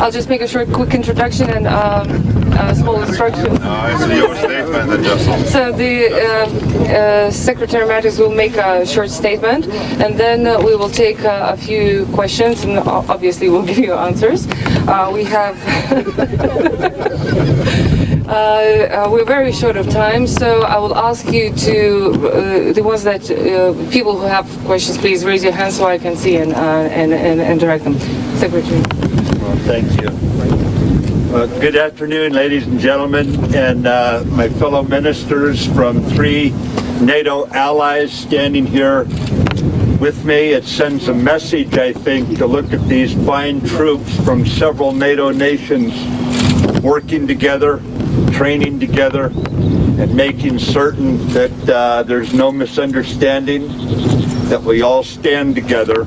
I'll just make a quick introduction and small instruction. So the Secretary Mattis will make a short statement, and then we will take a few questions, and obviously we'll give you answers. We have we're very short of time, so I will ask you to the ones that people who have questions, please raise your hand so I can see and direct them. Secretary. Well, thank you. Good afternoon, ladies and gentlemen, and my fellow ministers from 3 NATO allies standing here with me. It sends a message, I think, to look at these fine troops from several NATO nations working together, training together, and making certain that there's no misunderstanding, that we all stand together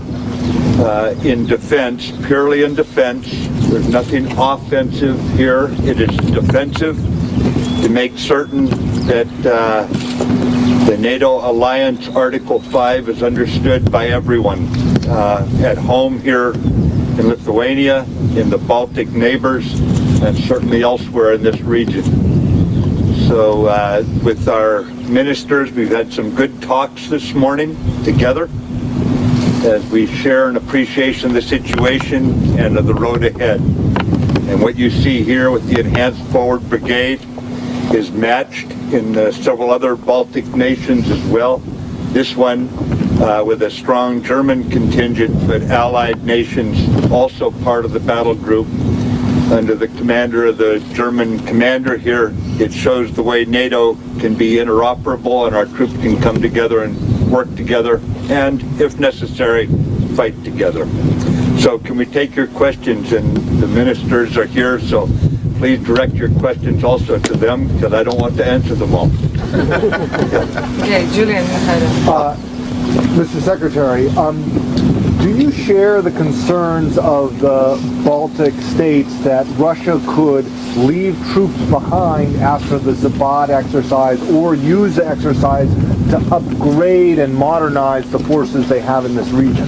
in defense, purely in defense. There's nothing offensive here. It is defensive to make certain that the NATO Alliance Article 5 is understood by everyone at home here in Lithuania, in the Baltic neighbors, and certainly elsewhere in this region. So with our ministers, we've had some good talks this morning together as we share an appreciation of the situation and of the road ahead. And what you see here with the Enhanced Forward Brigade is matched in several other Baltic nations as well. This one with a strong German contingent, but allied nations also part of the battle group under the commander of the German commander here. It shows the way NATO can be interoperable and our troops can come together and work together and, if necessary, fight together. So can we take your questions? And the ministers are here, so please direct your questions also to them, because I don't want to answer them all. Okay, Julian. Mr. Secretary, do you share the concerns of the Baltic states that Russia could leave troops behind after the Zabad exercise, or use the exercise to upgrade and modernize the forces they have in this region?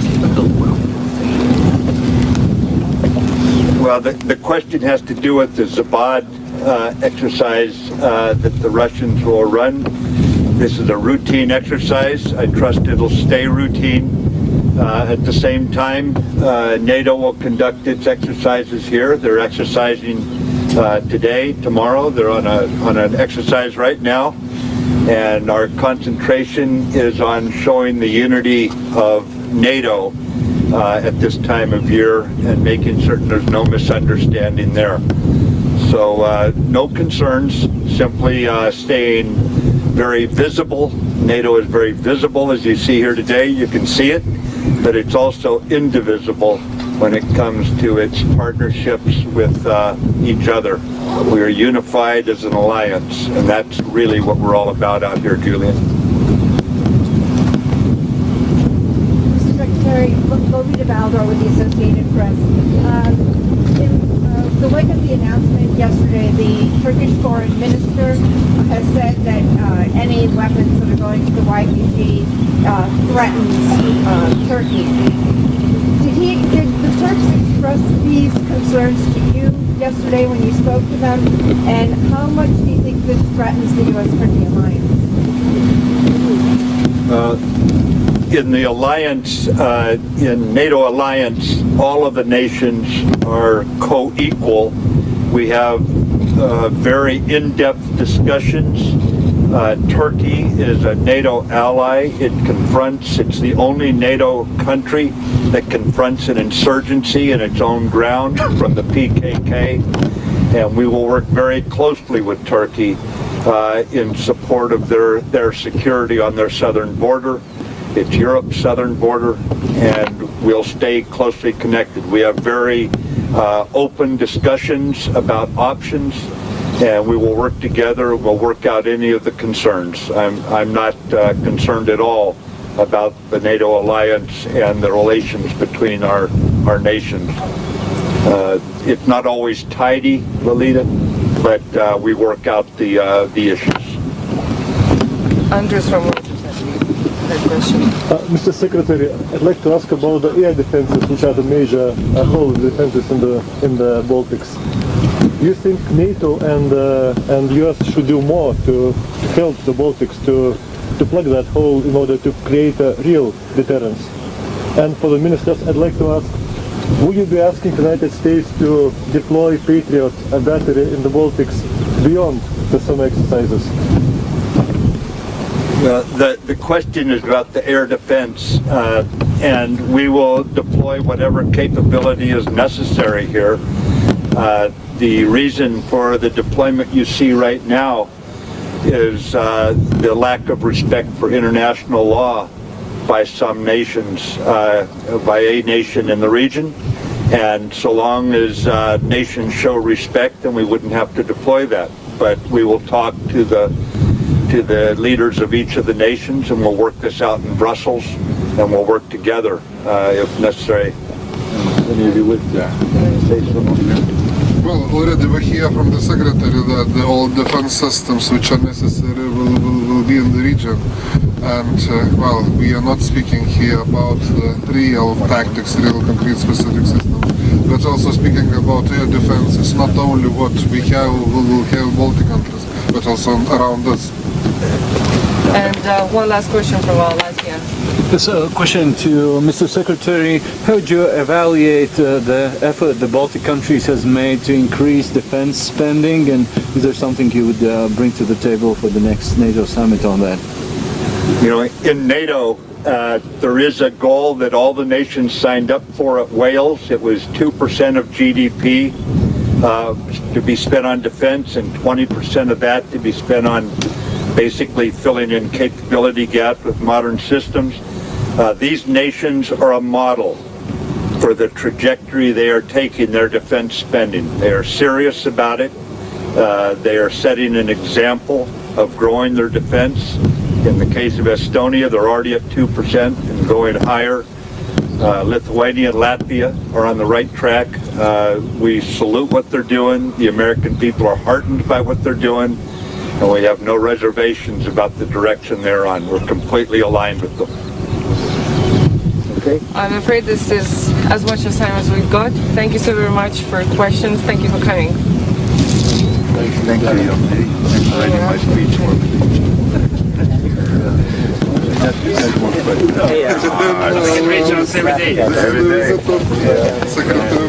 Well, the question has to do with the Zabad exercise that the Russians will run. This is a routine exercise. I trust it'll stay routine. At the same time, NATO will conduct its exercises here. They're exercising today, tomorrow. They're on an exercise right now. And our concentration is on showing the unity of NATO at this time of year and making certain there's no misunderstanding there. So no concerns, simply staying very visible. NATO is very visible, as you see here today. You can see it, but it's also indivisible when it comes to its partnerships with each other. We are unified as an alliance, and that's really what we're all about out here, Julian. Mr. Secretary, Lrytas with the Associated Press. In the wake of the announcement yesterday, the Turkish foreign minister has said that any weapons that are going to the YPG threatens Turkey. Did the Turks express these concerns to you yesterday when you spoke to them? And how much do you think this threatens the U.S.-Turkey alliance? In the alliance, in NATO alliance, all of the nations are co-equal. We have very in-depth discussions. Turkey is a NATO ally. It's the only NATO country that confronts an insurgency in its own ground from the PKK. And we will work very closely with Turkey in support of their security on their southern border. It's Europe's southern border, and we'll stay closely connected. We have very open discussions about options, and we will work together. We'll work out any of the concerns. I'm not concerned at all about the NATO alliance and the relations between our nations. It's not always tidy, Lolita, but we work out the issues. Andres from that question. Mr. Secretary, I'd like to ask about the air defenses, which are the major whole defenses in the Baltics. Do you think NATO and US should do more to help the Baltics to plug that hole in order to create a real deterrence? And for the ministers, I'd like to ask, will you be asking the United States to deploy Patriot battery in the Baltics beyond the summer exercises? The question is about the air defense, and we will deploy whatever capability is necessary here. The reason for the deployment you see right now is the lack of respect for international law by some nations, by a nation in the region. And so long as nations show respect, then we wouldn't have to deploy that. But we will talk to the leaders of each of the nations, and we'll work this out in Brussels, and we'll work together if necessary. Any of you would say something? Well, already we hear from the Secretary that all defense systems which are necessary will be in the region. And, well, we are not speaking here about the real tactics, real concrete specific systems, but also speaking about air defense. It's not only what we will have Baltic countries, but also around us. And one last question from Latvia. This question to Mr. Secretary. How would you evaluate the effort the Baltic countries has made to increase defense spending, and is there something you would bring to the table for the next NATO summit on that? You know, in NATO, there is a goal that all the nations signed up for at Wales. It was 2% of GDP to be spent on defense, and 20% of that to be spent on basically filling in capability gaps with modern systems. These nations are a model for the trajectory they are taking their defense spending. They are serious about it. They are setting an example of growing their defense. In the case of Estonia, they're already at 2% and going higher. Lithuania and Latvia are on the right track. We salute what they're doing. The American people are heartened by what they're doing, and we have no reservations about the direction they're on. We're completely aligned with them. Okay. I'm afraid this is as much as time as we've got. Thank you so very much for questions. Thank you for coming. Thank you. Thanks for writing my speech for me. Secretary of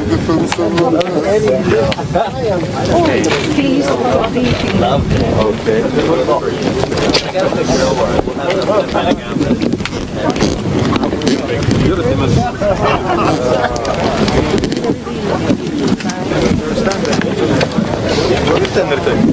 Defense. Please, Okay.